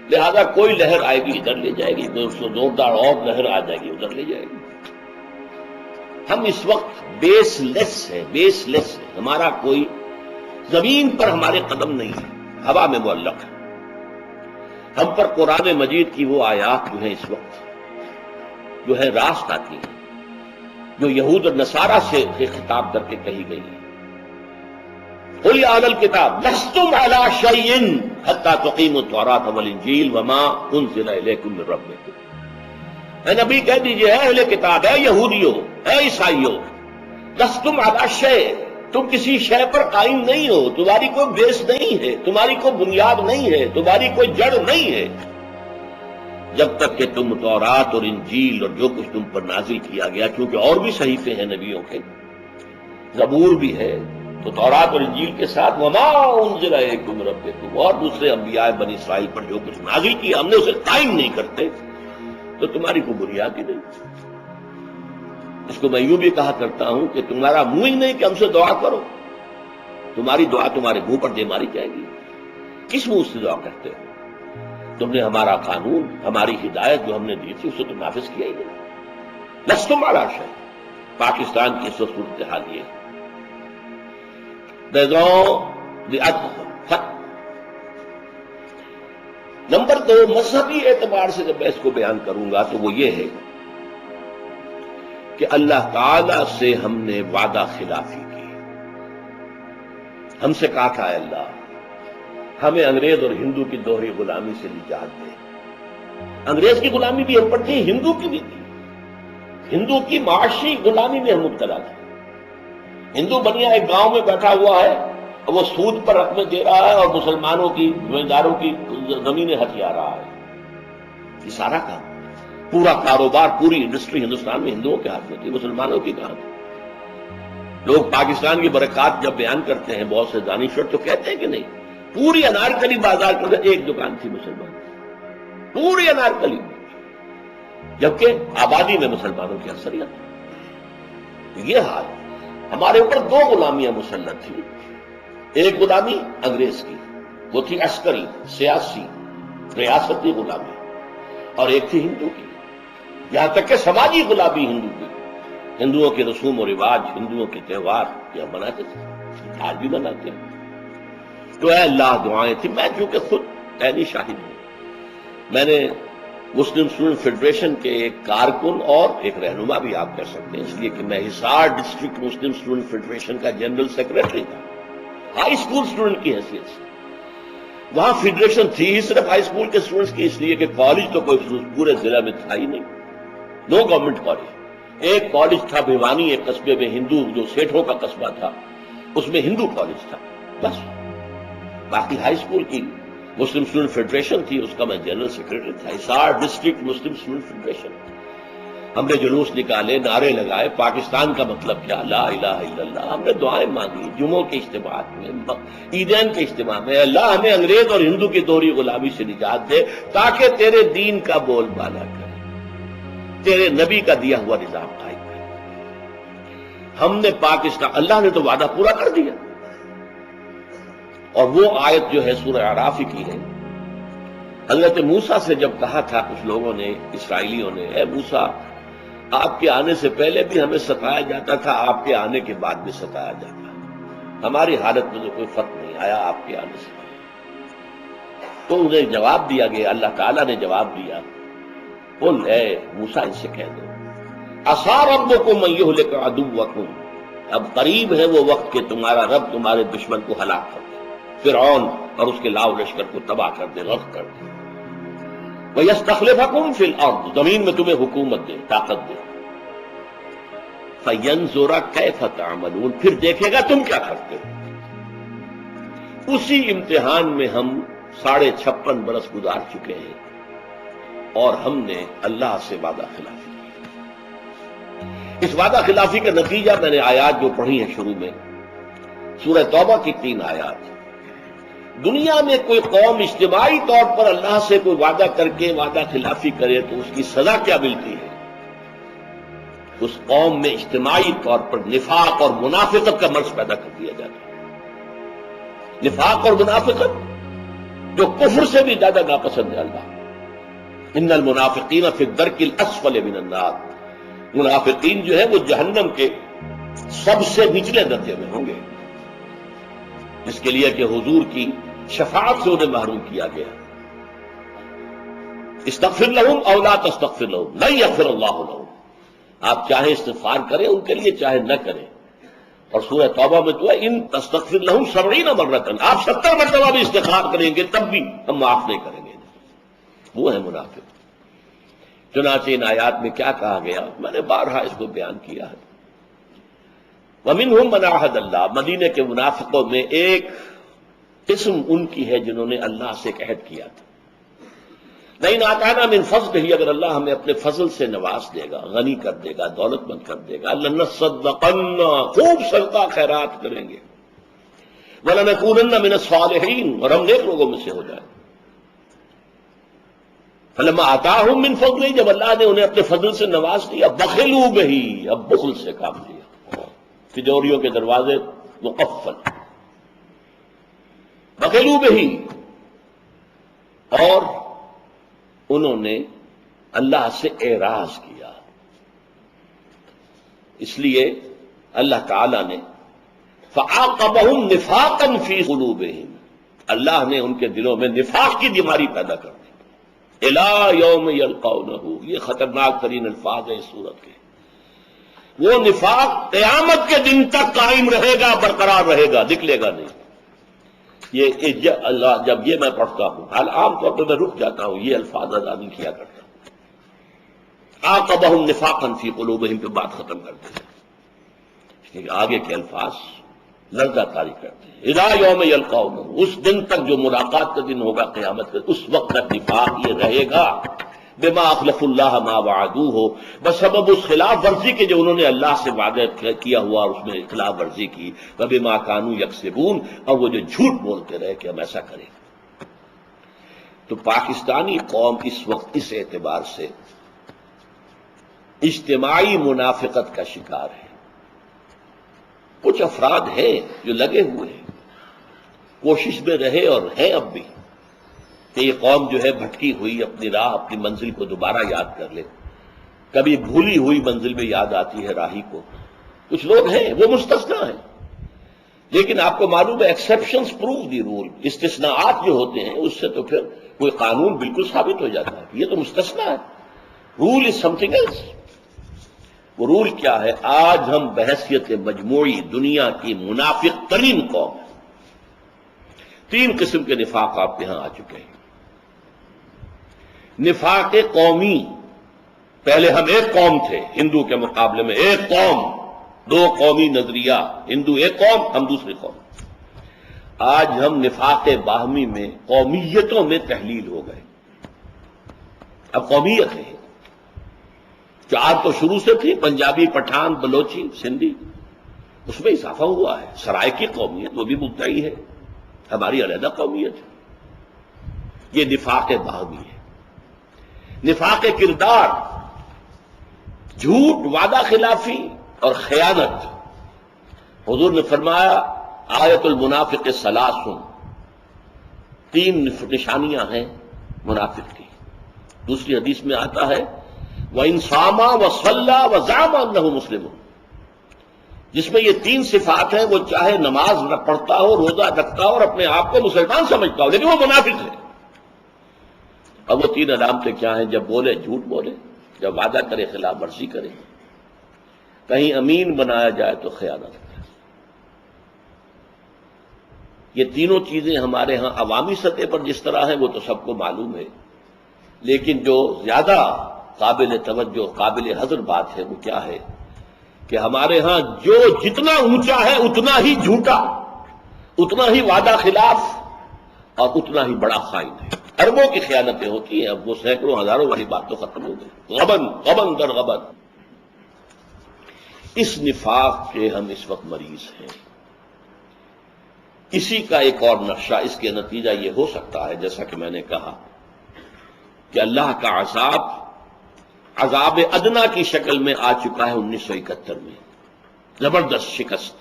لہذا کوئی لہر آئے گی ادھر لے جائے گی، کوئی زوردار اور لہر آ جائے گی ادھر لے جائے گی۔ ہم اس وقت بیس لیس ہے، ہمارا کوئی زمین پر ہمارے قدم نہیں ہے، ہوا میں معلق ہے۔ ہم پر قرآن مجید کی وہ آیات جو ہیں اس وقت جو ہے راست آتی ہیں، جو یہود اور نصارہ سے خطاب کر کے کہی گئی ہے، قل یا اہل الکتاب لستم علی شیء حتی تقیموا التوراۃ والانجیل وما انزل الیکم من ربکم۔ اے نبی کہہ دیجئے، اے اہل کتاب، اے یہودیوں، اے عیسائیوں، لستم علی شیء، تم کسی شے پر قائم نہیں ہو، تمہاری کوئی بیس نہیں ہے، تمہاری کوئی بنیاد نہیں ہے، تمہاری کوئی جڑ نہیں ہے، جب تک کہ تم تورات اور انجیل اور جو کچھ تم پر نازل کیا گیا، کیونکہ اور بھی صحیفے ہیں نبیوں کے، زبور بھی ہے، تو تورات اور انجیل کے ساتھ وما انزل الیکم من ربکم، اور دوسرے انبیاء بنی اسرائیل پر جو کچھ نازل کیا ہم نے اسے قائم نہیں کرتے، تو تمہاری کوئی بنیاد ہی نہیں۔ اس کو میں یوں بھی کہا کرتا ہوں کہ تمہارا منہ ہی نہیں کہ ہم سے دعا کرو، تمہاری دعا تمہارے منہ پر دے ماری جائے گی، کس منہ سے دعا کرتے ہو؟ تم نے ہمارا قانون، ہماری ہدایت جو ہم نے دی تھی اسے تو نافذ کیا ہی نہیں۔ لستم علی شیء، پاکستان کی اس وقت صورتحال یہ ہے۔ نمبر 2، مذہبی اعتبار سے جب میں اس کو بیان کروں گا تو وہ یہ ہے کہ اللہ تعالی سے ہم نے وعدہ خلافی کی، ہم سے کہا تھا اے اللہ ہمیں انگریز اور ہندو کی دوہری غلامی سے نجات دے۔ انگریز کی غلامی بھی ہم پر تھی، ہندو کی بھی تھی، ہندو کی معاشی غلامی میں ہم مبتلا تھے۔ ہندو بنیا ایک گاؤں میں بیٹھا ہوا ہے اور وہ سود پر رقمیں دے رہا ہے اور مسلمانوں کی زمینداروں کی زمینیں ہتھیا رہا ہے، یہ سارا کام پورا کاروبار، پوری انڈسٹری ہندوستان میں ہندوؤں کے ہاتھ میں تھی، مسلمانوں کی کہاں تھی؟ لوگ پاکستان کی برکات جب بیان کرتے ہیں بہت سے دانشور تو کہتے ہیں کہ نہیں، پوری انارکلی بازار کے اندر ایک دکان تھی مسلمان، پوری انارکلی میں، جبکہ آبادی میں مسلمانوں کی اکثریت تھی۔ یہ حال ہمارے اوپر دو غلامیاں مسلط تھیں، ایک غلامی انگریز کی، وہ تھی عسکری سیاسی ریاستی غلامی، اور ایک تھی ہندو کی، یہاں تک کہ سماجی غلامی ہندو کی۔ ہندوؤں کے رسوم و رواج، ہندوؤں کے تہوار یہ ہم مناتے تھے، آج بھی مناتے ہیں۔ تو اے اللہ دعائیں تھی۔ میں چونکہ خود عینی شاہد ہوں، میں نے مسلم اسٹوڈنٹ فیڈریشن کے ایک کارکن اور ایک رہنما بھی آپ کہہ سکتے ہیں، اس لیے کہ میں حصار ڈسٹرکٹ مسلم اسٹوڈنٹ فیڈریشن کا جنرل سیکرٹری تھا، ہائی اسکول اسٹوڈنٹ کی حیثیت سے۔ وہاں فیڈریشن تھی ہی صرف ہائی اسکول کے اسٹوڈنٹس کی، اس لیے کہ کالج تو کوئی پورے ضلع میں تھا ہی نہیں، نو گورنمنٹ کالج۔ ایک کالج تھا بھیوانی، ایک قصبے میں ہندو، جو سیٹھوں کا قصبہ تھا، اس میں ہندو کالج تھا بس۔ باقی ہائی اسکول کی مسلم اسٹوڈنٹ فیڈریشن تھی، اس کا میں جنرل سیکرٹری تھا، حصار ڈسٹرکٹ مسلم اسٹوڈنٹ فیڈریشن۔ ہم نے جلوس نکالے، نعرے لگائے، پاکستان کا مطلب کیا، لا الہ الا اللہ۔ ہم نے دعائیں مانگی جمعوں کے اجتماعات میں، عیدین کے اجتماع میں، اللہ ہمیں انگریز اور ہندو کی دوہری غلامی سے نجات دے تاکہ تیرے دین کا بول بالا کرے، تیرے نبی کا دیا ہوا نظام قائم کرے۔ ہم نے پاکستان، اللہ نے تو وعدہ پورا کر دیا، اور وہ آیت جو ہے سورہ اعراف کی ہے، حضرت موسیٰ سے جب کہا تھا کچھ لوگوں نے، اسرائیلیوں نے، اے موسیٰ آپ کے آنے سے پہلے بھی ہمیں ستایا جاتا تھا، آپ کے آنے کے بعد بھی ستایا جاتا، ہماری حالت میں تو کوئی فرق نہیں آیا آپ کے آنے سے۔ تو انہیں جواب دیا گیا، اللہ تعالیٰ نے جواب دیا، قل اے موسیٰ ان سے کہہ دو، عسیٰ ربکم ان یہلک عدوکم، اب قریب ہے وہ وقت کہ تمہارا رب تمہارے دشمن کو ہلاک کر دے، فرعون اور اس کے لاؤ لشکر کو تباہ کر دے، غرق کر دے، وَيَسْتَخْلِفَكُمْ فِي الْأَرْضِ، زمین میں تمہیں حکومت دے، طاقت دے، فَيَنْظُرَ كَيْفَ تَعْمَلُونَ، پھر دیکھے گا تم کیا کرتے ہو۔ اسی امتحان میں ہم 56.5 برس گزار چکے ہیں، اور ہم نے اللہ سے وعدہ خلافی کی۔ اس وعدہ خلافی کا نتیجہ میں نے آیات جو پڑھی ہیں شروع میں، سورہ توبہ کی 3 آیات۔ دنیا میں کوئی قوم اجتماعی طور پر اللہ سے کوئی وعدہ کر کے وعدہ خلافی کرے تو اس کی سزا کیا ملتی ہے؟ اس قوم میں اجتماعی طور پر نفاق اور منافقت کا مرض پیدا کر دیا جاتا ہے۔ نفاق اور منافقت جو کفر سے بھی زیادہ ناپسند ہے اللہ۔ ان المنافقین فی الدرک الاسفل من النار، منافقین جو ہے وہ جہنم کے سب سے نچلے درجے میں ہوں گے، جس کے لیے کہ حضور کی شفاعت سے انہیں محروم کیا گیا۔ استغفر لہم او لا تستغفر لہم لن یغفر اللہ لہم، آپ چاہے استغفار کریں ان کے لیے چاہے نہ کریں، اور سورہ توبہ میں تو ہے ان تستغفر لہم 70 مرۃ، آپ 70 مرتبہ بھی استغفار کریں گے تب بھی ہم معاف نہیں کریں گے۔ وہ ہے منافق۔ چنانچہ ان آیات میں کیا کہا گیا، میں نے بارہا اس کو بیان کیا ہے، وَمِنْهُمْ مَنْ عَاهَدَ اللَّهَ، مدینے کے منافقوں میں ایک قسم ان کی ہے جنہوں نے اللہ سے ایک عہد کیا تھا، لَئِنْ آتَانَا مِنْ فَضْلِهِ، اگر اللہ ہمیں اپنے فضل سے نواز دے گا، غنی کر دے گا، دولت مند کر دے گا، لَنَصَّدَّقَنَّ، خوب صدقہ خیرات کریں گے، وَلَنَكُونَنَّ مِنَ الصَّالِحِينَ، اور ہم نیک لوگوں میں سے ہو جائیں۔ فلما آتاہم من فضلہ، جب اللہ نے انہیں اپنے فضل سے نواز دیا، بخلوا بہ، اب بخل سے کام لیا، تجوریوں کے دروازے مقفل، بخلوا بہ، اور انہوں نے اللہ سے اعراض کیا۔ اس لیے اللہ تعالی نے فعاقبہم نفاقا فی قلوبہم، اللہ نے ان کے دلوں میں نفاق کی بیماری پیدا کر دی، الی یوم یلقونہ، یہ خطرناک ترین الفاظ ہیں اس صورت کے۔ وہ نفاق قیامت کے دن تک قائم رہے گا، برقرار رہے گا، نکلے گا نہیں۔ یہ اللہ جب یہ میں پڑھتا ہوں، عام طور پر میں رک جاتا ہوں، یہ الفاظ ادا نہیں کیا کرتا ہوں، عاقبہم نفاقا فی قلوبہم پہ بات ختم کر دیتے ہیں، آگے کے الفاظ لرزہ طاری کرتے ہیں، الی یوم یلقونہ، اس دن تک جو ملاقات کا دن ہوگا قیامت کا، اس وقت تک نفاق یہ رہے گا، بما اخلف اللہ ما وعدوہ، بسبب اس خلاف ورزی کے جو انہوں نے اللہ سے وعدہ کیا ہوا اور اس میں خلاف ورزی کی، وبما کانوا یکسبون، اور وہ جو جھوٹ بولتے رہے کہ ہم ایسا کریں۔ تو پاکستانی قوم اس وقت اس اعتبار سے اجتماعی منافقت کا شکار ہے۔ کچھ افراد ہیں جو لگے ہوئے ہیں، کوشش میں رہے اور ہیں اب بھی، کہ یہ قوم جو ہے بھٹکی ہوئی اپنی راہ، اپنی منزل کو دوبارہ یاد کر لے۔ کبھی بھولی ہوئی منزل میں یاد آتی ہے راہی کو۔ کچھ لوگ ہیں، وہ مستثنا ہیں، لیکن آپ کو معلوم ہے ایکسیپشنز پروو دی رول، استثناءات جو ہوتے ہیں اس سے تو پھر کوئی قانون بالکل ثابت ہو جاتا ہے۔ یہ تو مستثنا ہے، رول از سم تھنگ ایلس۔ وہ رول کیا ہے؟ آج ہم بحیثیت مجموعی دنیا کی منافق ترین قوم ہے۔ 3 قسم کے نفاق آپ کے ہاں آ چکے ہیں۔ نفاق قومی، پہلے ہم ایک قوم تھے، ہندو کے مقابلے میں ایک قوم، 2 قومی نظریہ، ہندو ایک قوم، ہم دوسری قوم۔ آج ہم نفاق باہمی میں قومیتوں میں تحلیل ہو گئے۔ اب قومیت ہے، 4 تو شروع سے تھی، پنجابی، پٹھان، بلوچی، سندھی، اس میں اضافہ ہوا ہے۔ سرائکی قومیت وہ بھی مدعی ہے، ہماری علیحدہ قومیت ہے۔ یہ نفاق باہمی ہے۔ نفاق کردار، جھوٹ، وعدہ خلافی اور خیانت۔ حضور نے فرمایا آیت المنافق ثلاث، 3 نشانیاں ہیں منافق کی۔ دوسری حدیث میں آتا ہے وَإِنْ صَامَ وَصَلَّى وَزَعَمَ أَنَّهُ مُسْلِمٌ، جس میں یہ 3 صفات ہیں، وہ چاہے نماز پڑھتا ہو، روزہ رکھتا ہو اور اپنے آپ کو مسلمان سمجھتا ہو، لیکن وہ منافق ہے۔ اب وہ 3 علامتیں کیا ہیں؟ جب بولے جھوٹ بولے، جب وعدہ کرے خلاف ورزی کرے، کہیں امین بنایا جائے تو خیانت کرے۔ یہ تینوں چیزیں ہمارے ہاں عوامی سطح پر جس طرح ہیں وہ تو سب کو معلوم ہے، لیکن جو زیادہ قابل توجہ، قابل حذر بات ہے وہ کیا ہے کہ ہمارے ہاں جو جتنا اونچا ہے اتنا ہی جھوٹا، اتنا ہی وعدہ خلاف اور اتنا ہی بڑا خائن ہے۔ اربوں کی خیانتیں ہوتی ہیں، اب وہ سینکڑوں ہزاروں والی بات تو ختم ہو گئی۔ غبن در غبن۔ اس نفاق کے ہم اس وقت مریض ہیں۔ اسی کا ایک اور نقشہ، اس کے نتیجہ یہ ہو سکتا ہے جیسا کہ میں نے کہا کہ اللہ کا عذاب ادنا کی شکل میں آ چکا ہے 1971 میں، زبردست شکست۔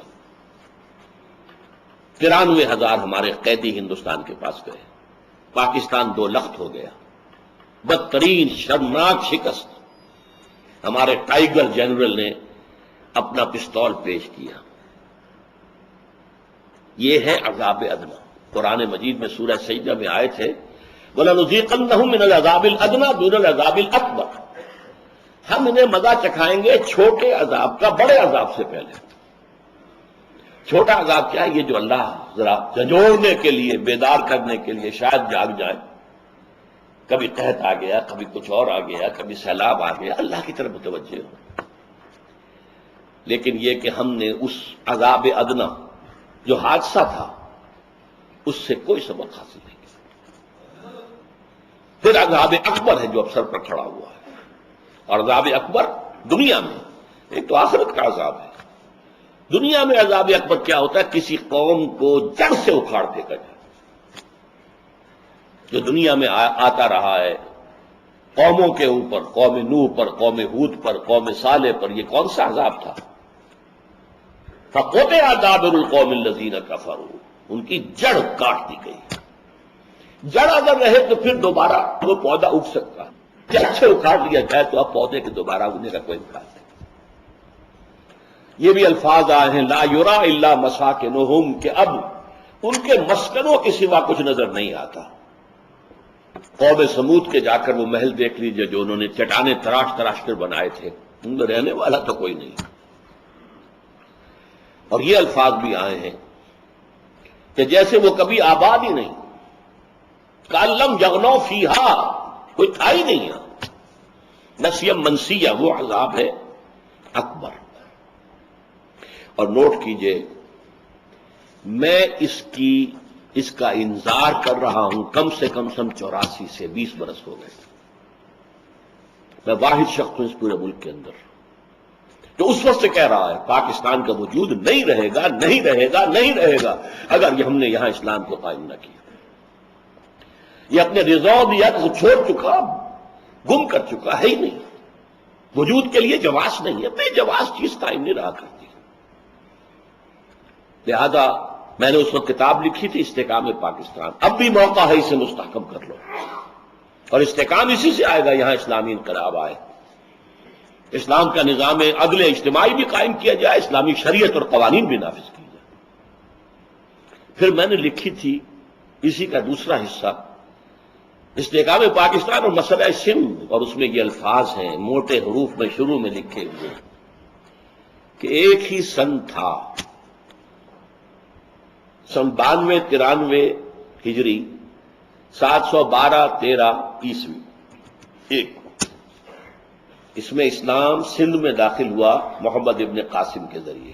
93,000 ہمارے قیدی ہندوستان کے پاس گئے، پاکستان 2 لخت ہو گیا، بدترین شرمناک شکست۔ ہمارے ٹائیگر جنرل نے اپنا پستول پیش کیا۔ یہ ہے عذاب ادنا۔ قرآن مجید میں سورہ سجدہ میں آیت ہے وَلَنُذِيقَنَّهُم مِّنَ الْعَذَابِ الْأَدْنَىٰ دُونَ الْعَذَابِ الْأَكْبَرِ، ہم انہیں مزہ چکھائیں گے چھوٹے عذاب کا بڑے عذاب سے پہلے۔ چھوٹا عذاب کیا ہے؟ یہ جو اللہ ذرا جھنجھوڑنے کے لیے، بیدار کرنے کے لیے شاید جاگ جائے، کبھی قحط آ گیا، کبھی کچھ اور آ گیا، کبھی سیلاب آ گیا، اللہ کی طرف متوجہ ہو۔ لیکن یہ کہ ہم نے اس عذاب ادنا جو حادثہ تھا اس سے کوئی سبق حاصل نہیں کیا۔ پھر عذاب اکبر ہے جو اب سر پر کھڑا ہوا ہے، اور عذاب اکبر دنیا میں، ایک تو آخرت کا عذاب ہے۔ دنیا میں عذاب اکبر کیا ہوتا ہے؟ کسی قوم کو جڑ سے اکھاڑ دے گا، جو دنیا میں آتا رہا ہے قوموں کے اوپر، قوم نوح پر، قوم ہود پر، قوم صالح پر۔ یہ کون سا عذاب تھا؟ فَقُطِعَ دَابِرُ الْقَوْمِ الَّذِينَ كَفَرُوا، ان کی جڑ کاٹ دی گئی۔ جڑ اگر رہے تو پھر دوبارہ وہ پودا اگ سکتا ہے، جڑ سے اکھاڑ لیا جائے تو اب پودے کے دوبارہ اگنے کا کوئی امکان نہیں۔ یہ بھی الفاظ آئے ہیں لا یرا الا مساکنہم، کہ اب ان کے مسکنوں کے سوا کچھ نظر نہیں آتا۔ قوم سمود کے جا کر وہ محل دیکھ لیجئے جو انہوں نے چٹانیں تراش تراش کر بنائے تھے، ان میں رہنے والا تو کوئی نہیں۔ اور یہ الفاظ بھی آئے ہیں کہ جیسے وہ کبھی آباد ہی نہیں، کالم یغنو فیہا، کوئی تھا ہی نہیں یہاں۔ نسیم منسیہ، وہ عذاب ہے اکبر۔ اور نوٹ کیجئے، میں اس کا انتظار کر رہا ہوں کم سے کم 84 سے 20 برس ہو گئے۔ میں واحد شخص ہوں اس پورے ملک کے اندر جو اس وقت سے کہہ رہا ہے پاکستان کا وجود نہیں رہے گا، نہیں رہے گا، نہیں رہے گا اگر یہ ہم نے یہاں اسلام کو قائم نہ کیا۔ یہ اپنے رضا کو چھوڑ چکا، گم کر چکا ہے ہی نہیں، وجود کے لیے جواز نہیں ہے، بے جواز چیز قائم نہیں رہا کرتی۔ لہذا میں نے اس وقت کتاب لکھی تھی استحکام پاکستان، اب بھی موقع ہے اسے مستحکم کر لو، اور استحکام اسی سے آئے گا یہاں اسلامی انقلاب آئے، اسلام کا نظام عدل اجتماعی بھی قائم کیا جائے، اسلامی شریعت اور قوانین بھی نافذ کی جائے۔ پھر میں نے لکھی تھی اسی کا دوسرا حصہ استحکام پاکستان اور مسئلہ سندھ، اور اس میں یہ الفاظ ہیں موٹے حروف میں شروع میں لکھے ہوئے کہ ایک ہی سن تھا، سن 92-93 ہجری، 712-13 عیسوی، ایک اس میں اسلام سندھ میں داخل ہوا محمد ابن قاسم کے ذریعے،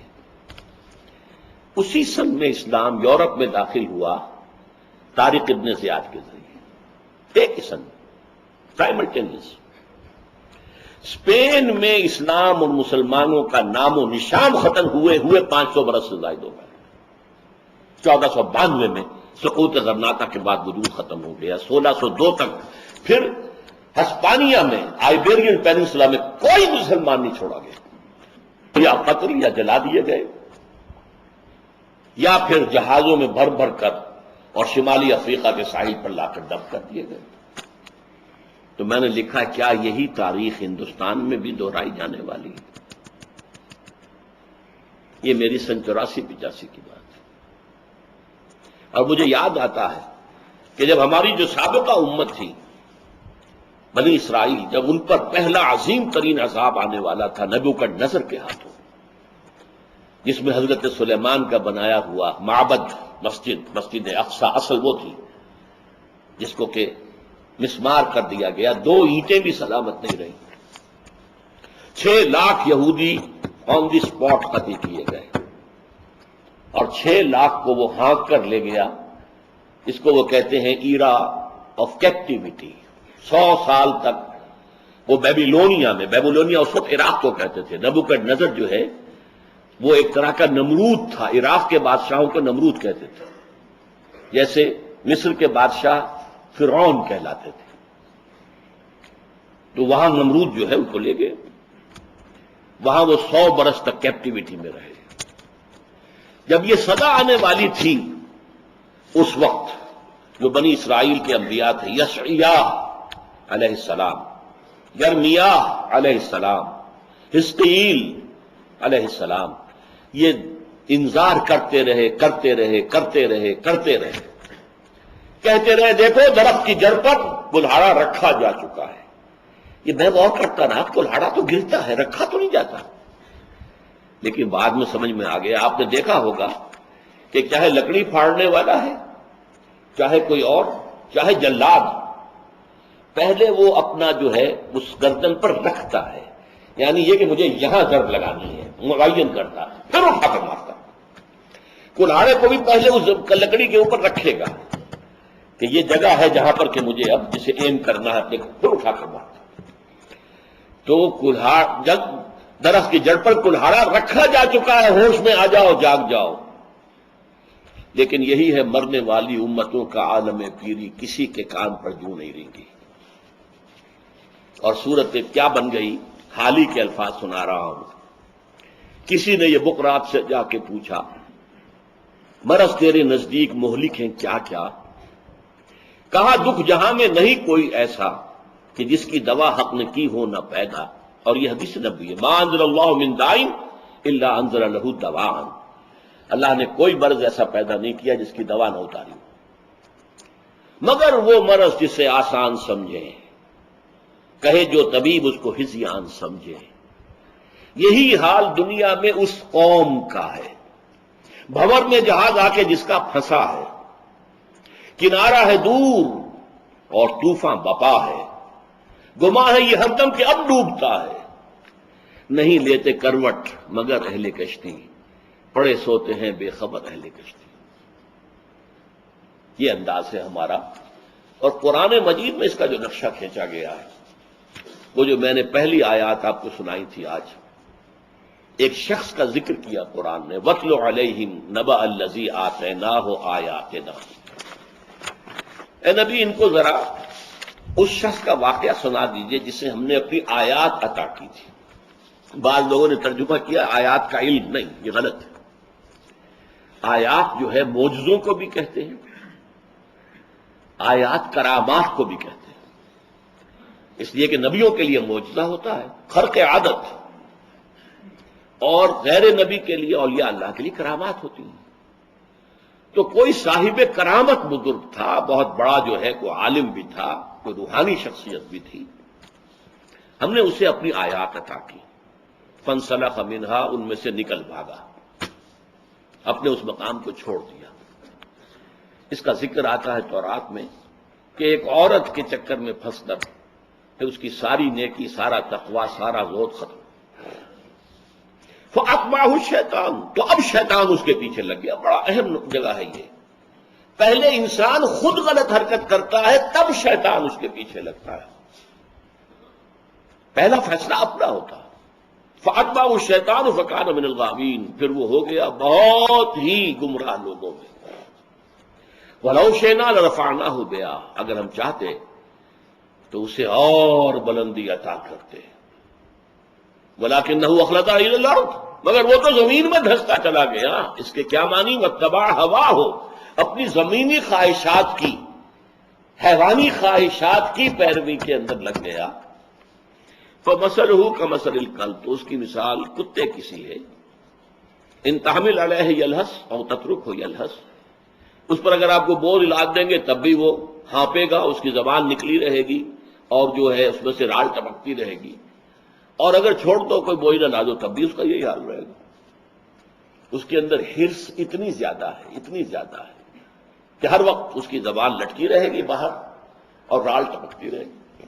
اسی سن میں اسلام یورپ میں داخل ہوا طارق ابن زیاد کے ذریعے، ایک ہی سن سائملٹینیس۔ اسپین میں اسلام اور مسلمانوں کا نام و نشان ختم ہوئے 500 برس سے زائد ہو گئے۔ 1492 میں سقوط غرناطہ کے بعد وجود ختم ہو گیا، 1602 تک پھر ہسپانیہ میں آئیبیرین پیننسلا میں کوئی مسلمان نہیں چھوڑا گیا، یا قتل یا جلا دیے گئے، یا پھر جہازوں میں بھر بھر کر اور شمالی افریقہ کے ساحل پر لا کر دب کر دیے گئے۔ تو میں نے لکھا کیا یہی تاریخ ہندوستان میں بھی دہرائی جانے والی ہے؟ یہ میری سن 84-85 کی بات ہے، اور مجھے یاد آتا ہے کہ جب ہماری جو سابقہ امت تھی بنی اسرائیل، جب ان پر پہلا عظیم ترین عذاب آنے والا تھا نبوکدنضر کے ہاتھوں، جس میں حضرت سلیمان کا بنایا ہوا معبد مسجد اقصی اصل وہ تھی جس کو کہ مسمار کر دیا گیا، 2 اینٹیں بھی سلامت نہیں رہی، 6 لاکھ یہودی آن دی اسپاٹ قتل کیے گئے، اور 6 لاکھ کو وہ ہانک کر لے گیا، اس کو وہ کہتے ہیں ایرا آف کیپٹیوٹی، 100 سال تک وہ بیبیلونیا اس وقت عراق کو کہتے تھے، نبوکدنضر جو ہے وہ ایک طرح کا نمرود تھا، عراق کے بادشاہوں کو نمرود کہتے تھے، جیسے مصر کے بادشاہ فرعون کہلاتے تھے، تو وہاں نمرود جو ہے ان کو لے گئے، وہاں وہ 100 برس تک کیپٹیوٹی میں رہے۔ جب یہ صدا آنے والی تھی اس وقت جو بنی اسرائیل کے انبیاء تھے، یشعیاء علیہ السلام، یرمیاء علیہ السلام، حزقیل علیہ السلام، یہ انذار کرتے رہے، کہتے رہے دیکھو درخت کی جڑ پر کلہاڑا رکھا جا چکا ہے۔ یہ میں غور کرتا رہا، کلہاڑا تو گرتا ہے، رکھا تو نہیں جاتا، لیکن بعد میں سمجھ میں آ گیا۔ آپ نے دیکھا ہوگا کہ چاہے لکڑی پھاڑنے والا ہے، چاہے کوئی اور، چاہے جلاد، پہلے وہ اپنا جو ہے اس گردن پر رکھتا ہے، یعنی یہ کہ مجھے یہاں ضرب لگانی ہے، معین کرتا، پھر اٹھا کر مارتا۔ کلہاڑے کو بھی پہلے اس لکڑی کے اوپر رکھے گا کہ یہ جگہ ہے جہاں پر کہ مجھے اب جسے ایم کرنا ہے، پھر اٹھا کر مارتا۔ تو جب درخت کی جڑ پر کلہاڑا رکھا جا چکا ہے، ہوش میں آ جاؤ، جاگ جاؤ، لیکن یہی ہے مرنے والی امتوں کا عالم پیری، کسی کے کان پر جوں نہیں رینگی۔ اور صورت کیا بن گئی، حال ہی کے الفاظ سنا رہا ہوں۔ کسی نے یہ بقرات سے جا کے پوچھا، مرض تیرے نزدیک مہلک ہیں کیا کیا؟ کہا دکھ جہاں میں نہیں کوئی ایسا کہ جس کی دوا حق نے کی ہو نہ پیدا، اور یہ حدیث نبوی ہے، ما انزل اللہ من دائن الا انزل لہ دواء، اللہ نے کوئی مرض ایسا پیدا نہیں کیا جس کی دوا نہ اتاری، مگر وہ مرض جسے آسان سمجھے، کہے جو طبیب اس کو ہذیان سمجھے۔ یہی حال دنیا میں اس قوم کا ہے، بھنور میں جہاز آ کے جس کا پھنسا ہے، کنارہ ہے دور اور طوفان بپا ہے، گما ہے یہ ہردم کہ اب ڈوبتا ہے، نہیں لیتے کروٹ مگر اہل کشتی، پڑے سوتے ہیں بے خبر اہل کشتی۔ یہ انداز ہے ہمارا، اور قرآن مجید میں اس کا جو نقشہ کھینچا گیا ہے وہ جو میں نے پہلی آیات آپ کو سنائی تھی آج، ایک شخص کا ذکر کیا قرآن نے، وَاتْلُ عَلَيْهِمْ نَبَأَ الَّذِي آتَيْنَاهُ آيَاتِنَا۔ اے نبی ان کو ذرا اس شخص کا واقعہ سنا دیجئے جسے ہم نے اپنی آیات عطا کی تھی۔ بعض لوگوں نے ترجمہ کیا آیات کا علم، نہیں، یہ غلط ہے۔ آیات جو ہے معجزوں کو بھی کہتے ہیں، آیات کرامات کو بھی کہتے ہیں، اس لیے کہ نبیوں کے لیے معجزہ ہوتا ہے، خرق عادت، اور غیر نبی کے لیے، اولیاء اللہ کے لیے کرامات ہوتی ہیں۔ تو کوئی صاحب کرامت بزرگ تھا، بہت بڑا جو ہے کوئی عالم بھی تھا، کوئی روحانی شخصیت بھی تھی، ہم نے اسے اپنی آیات عطا کی، فانسلخ منہا، ان میں سے نکل بھاگا، اپنے اس مقام کو چھوڑ دیا۔ اس کا ذکر آتا ہے تورات میں کہ ایک عورت کے چکر میں پھنس کر پھر اس کی ساری نیکی، سارا تقوی، سارا زہد ختم، فَأَتْبَعَهُ الشَّيْطَانُ، تو اب شیطان اس کے پیچھے لگ گیا۔ بڑا اہم جگہ ہے یہ، پہلے انسان خود غلط حرکت کرتا ہے تب شیطان اس کے پیچھے لگتا ہے، پہلا فیصلہ اپنا ہوتا ہے۔ فَأَتْبَعَهُ الشَّيْطَانُ فَكَانَ مِنَ الْغَاوِينَ، پھر وہ ہو گیا بہت ہی گمراہ لوگوں میں۔ وَلَوْ شِئْنَا لَرَفَعْنَاهُ بِهَا، اگر ہم چاہتے تو اسے اور بلندی عطا کرتے، وَلَكِنَّهُ أَخْلَدَ إِلَى الْأَرْضِ، مگر وہ تو زمین میں دھستا چلا گیا۔ اس کے کیا معنی؟ وَاتَّبَعَ هَوَاهُ، اپنی زمینی خواہشات کی، حیوانی خواہشات کی پیروی کے اندر لگ گیا۔ فَمَثَلُهُ كَمَثَلِ الْكَلْبِ، تو اس کی مثال کتے کی سی ہے، إِن تَحْمِلْ عَلَيْهِ يَلْهَثْ أَوْ تَتْرُكْهُ يَلْهَثْ، اس پر اگر آپ کو بوجھ لاد دیں گے تب بھی وہ ہانپے گا، اس کی زبان نکلی رہے گی اور جو ہے اس میں سے راڑ ٹپکتی رہے گی، اور اگر چھوڑ دو کوئی بوجھ نہ ڈالو تب بھی اس کا یہی حال رہے گا۔ اس کے اندر حرص اتنی زیادہ ہے، اتنی زیادہ ہے کہ ہر وقت اس کی زبان لٹکی رہے گی باہر اور راڑ ٹپکتی رہے گی۔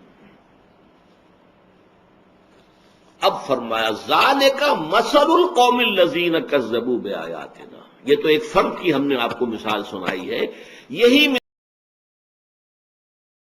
اب فرمایا ذالک مثل القوم الذین کذبوا بآیاتنا، یہ تو ایک فرد کی ہم نے آپ کو مثال سنائی ہے، یہی